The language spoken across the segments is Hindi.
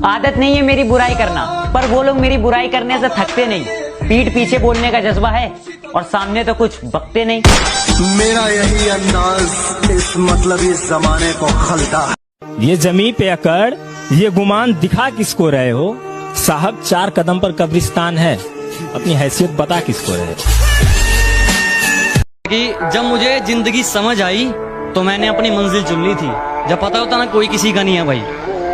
आदत नहीं है मेरी बुराई करना, पर वो लोग मेरी बुराई करने से थकते नहीं। पीठ पीछे बोलने का जज्बा है और सामने तो कुछ बकते नहीं। मेरा यही अंदाज इस मतलबी जमाने को खलता है। ये जमीन पे अकड़, ये गुमान दिखा किसको रहे हो? साहब 4 कदम पर कब्रिस्तान है, अपनी हैसियत बता किसको रहे हो? कि जब मुझे जिंदगी समझ आई तो मैंने अपनी मंजिल चुन ली थी। जब पता होता ना कोई किसी का नहीं है भाई,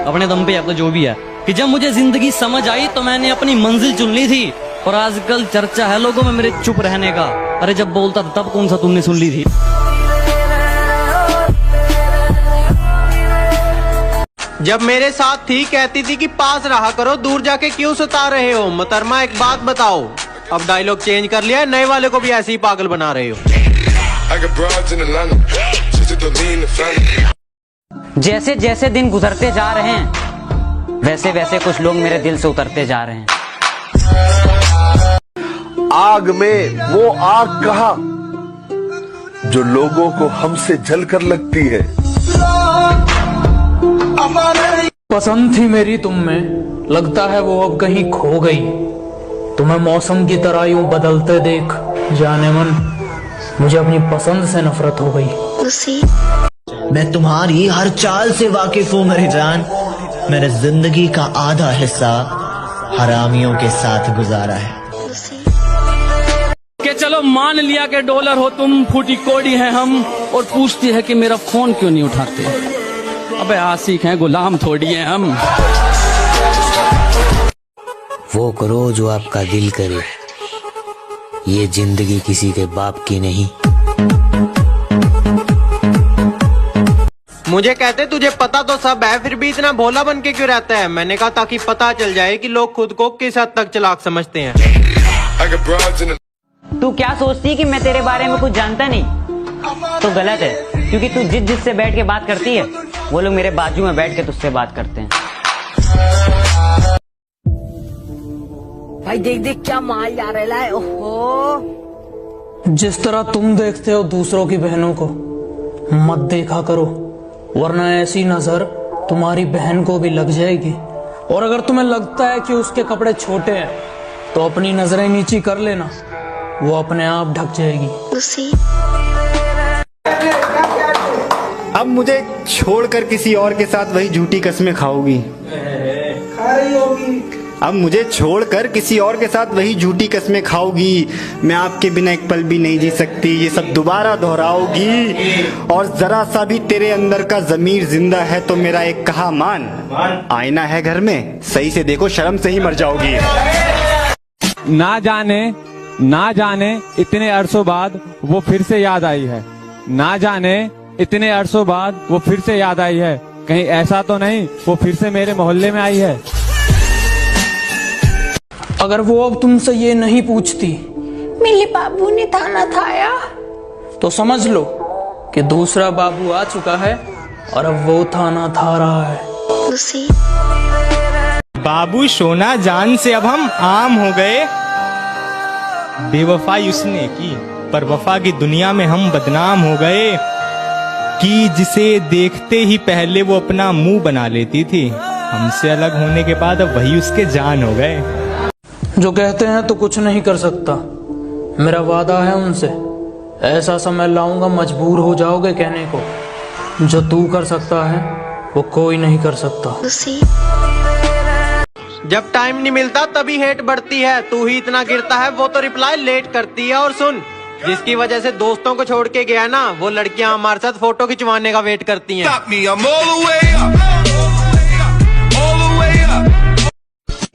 अपने दम पे अब तो जो भी है, कि जब मुझे जिंदगी समझ आई तो मैंने अपनी मंजिल चुन ली थी। और आजकल चर्चा है लोगों में मेरे चुप रहने का। अरे जब बोलता था तब कौन सा तुमने सुन ली थी? जब मेरे साथ थी कहती थी कि पास रहा करो, दूर जाके क्यों सता रहे हो? मोहतरमा एक बात बताओ, अब डायलॉग चेंज कर लिया है, नए वाले को भी ऐसे ही पागल बना रहे हो। जैसे जैसे दिन गुजरते जा रहे हैं वैसे वैसे कुछ लोग मेरे दिल से उतरते जा रहे हैं। आग में वो आग कहाँ जो लोगों को हमसे जलकर लगती है। पसंद थी मेरी तुम में, लगता है वो अब कहीं खो गई। तुम्हें मौसम की तरह यूं बदलते देख जाने मन मुझे अपनी पसंद से नफरत हो गई। मैं तुम्हारी हर चाल से वाकिफ हूँ मेरी जान। मैंने जिंदगी का आधा हिस्सा हरामियों के साथ गुजारा है। कि चलो मान लिया कि डॉलर हो तुम, फूटी कोड़ी है हम, और पूछती है कि मेरा फोन क्यों नहीं उठाते। अबे आशिक हैं, गुलाम थोड़ी हैं हम। वो करो जो आपका दिल करे, ये जिंदगी किसी के बाप की नहीं। मुझे कहते तुझे पता तो सब है, फिर भी इतना भोला बन के क्यों रहता है? मैंने कहा ताकि पता चल जाए कि लोग खुद को किस हद तक चालाक समझते हैं। तू क्या सोचती है कि मैं तेरे बारे में कुछ जानता नहीं? तो गलत है, क्योंकि तू जिससे बैठ के बात करती है वो लोग मेरे बाजू में बैठ के तुझसे बात करते हैं। भाई देख देख क्या माल जा रहा है। ओहो, जिस तरह तुम देखते हो दूसरों की बहनों को मत देखा करो, वरना ऐसी नजर तुम्हारी बहन को भी लग जाएगी। और अगर तुम्हें लगता है कि उसके कपड़े छोटे हैं तो अपनी नजरें नीची कर लेना, वो अपने आप ढक जाएगी। अब मुझे छोड़कर किसी और के साथ वही झूठी कस्में खाओगी। अब मुझे छोड़कर किसी और के साथ वही झूठी कस्में खाओगी। मैं आपके बिना एक पल भी नहीं जी सकती, ये सब दोबारा दोहराओगी। और जरा सा भी तेरे अंदर का जमीर जिंदा है तो मेरा एक कहा मान, आईना है घर में, सही से देखो शर्म से ही मर जाओगी। ना जाने इतने अरसों बाद वो फिर से याद आई है। ना जाने इतने अरसों बाद वो फिर से याद आई है। कहीं ऐसा तो नहीं वो फिर से मेरे मोहल्ले में आई है। अगर वो अब तुमसे ये नहीं पूछती मेरे बाबू ने थाना थाया, तो समझ लो कि दूसरा बाबू आ चुका है और अब वो थाना था रहा है। बाबू सोना जान से अब हम आम हो गए। बेवफाई उसने की पर वफा की दुनिया में हम बदनाम हो गए। कि जिसे देखते ही पहले वो अपना मुंह बना लेती थी, हमसे अलग होने के बाद अब वही उसके जान हो गए। जो कहते हैं तो कुछ नहीं कर सकता, मेरा वादा है उनसे, ऐसा समय लाऊंगा मजबूर हो जाओगे कहने को, जो तू कर सकता है वो कोई नहीं कर सकता। जब टाइम नहीं मिलता तभी हेट बढ़ती है, तू ही इतना गिरता है वो तो रिप्लाई लेट करती है। और सुन, जिसकी वजह से दोस्तों को छोड़ के गया ना, वो लड़कियां हमारे साथ फोटो खिंचवाने का वेट करती हैं।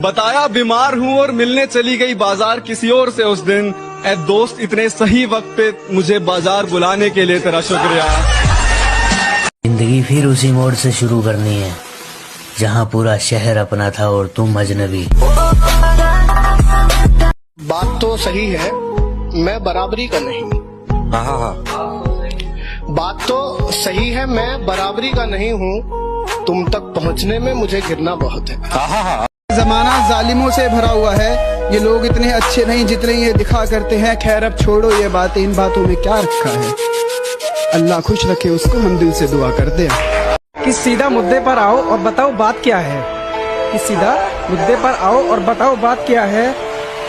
बताया बीमार हूँ और मिलने चली गई बाजार किसी और से उस दिन। ऐ दोस्त इतने सही वक्त पे मुझे बाजार बुलाने के लिए तेरा शुक्रिया। जिंदगी फिर उसी मोड़ से शुरू करनी है जहाँ पूरा शहर अपना था और तुम अजनबी। बात तो सही है, मैं बराबरी का नहीं। बात तो सही है, मैं बराबरी का नहीं हूँ। तुम तक पहुँचने में मुझे गिरना बहुत है। जमाना जालिमों से भरा हुआ है, ये लोग इतने अच्छे नहीं जितने ये दिखा करते हैं। खैर अब छोड़ो ये बातें, इन बातों में क्या रखा है। अल्लाह खुश रखे उसको, हम दिल से दुआ करते हैं। कि सीधा मुद्दे पर आओ और बताओ बात क्या है। कि सीधा मुद्दे पर आओ और बताओ बात क्या है।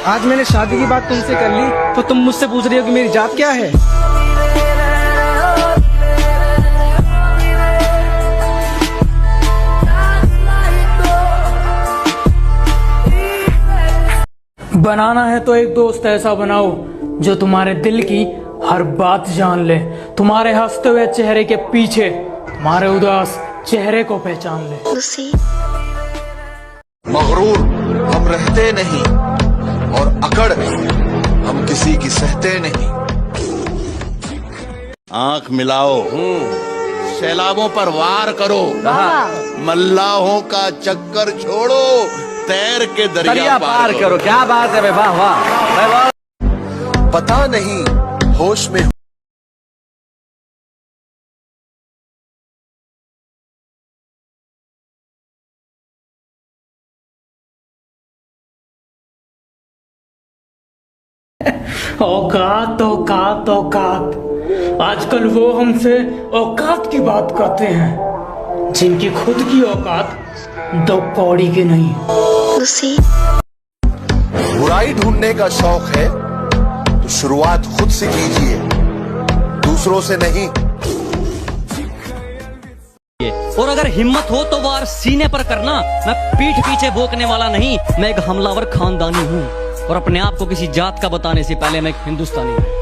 आज मैंने शादी की बात तुमसे कर ली तो तुम मुझसे पूछ रही हो कि मेरी जात क्या है। बनाना है तो एक दोस्त ऐसा बनाओ जो तुम्हारे दिल की हर बात जान ले, तुम्हारे हंसते हुए चेहरे के पीछे तुम्हारे उदास चेहरे को पहचान ले। मगरूर हम रहते नहीं और अकड़ हम किसी की सहते नहीं। आंख मिलाओ, सैलाबों पर वार करो, मल्लाहों का चक्कर छोड़ो, तैर के दरिया पार करो। क्या बात है, वाह वाह। पता नहीं होश में औकात औकात औकात, आजकल वो हमसे औकात की बात करते हैं जिनकी खुद की औकात 2 कौड़ी की नहीं। बुराई ढूंढने का शौक है तो शुरुआत खुद से कीजिए, दूसरों से नहीं। और अगर हिम्मत हो तो वार सीने पर करना। मैं पीठ पीछे भोंकने वाला नहीं, मैं एक हमलावर खानदानी हूँ और अपने आप को किसी जात का बताने से पहले मैं एक हिंदुस्तानी हूँ।